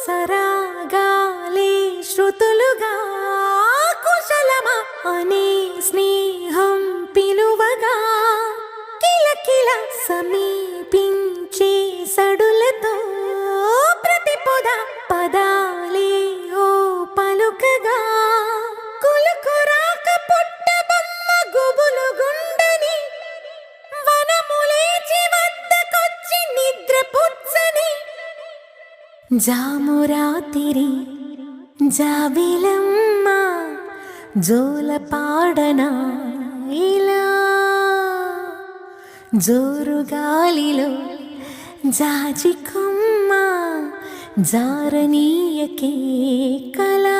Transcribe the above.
సరాగాలే శృతులుగా కుశలమా అనే స్నేహం పిలువగా కిలకిల సమీపించే సడులతో ప్రతి పొద పదాలే ఓ పలుకగా కులుకురాక పుట్టబొమ్మ గుబులు గుండని వనములేచి వద్దకొచ్చి నిద్ర పుచ్చని జామురాతిరి జాబిలమ్మ జోల పాడనా ఇలా జోరు గాలిలో జాజి కొమ్మ జారనీయకే కళా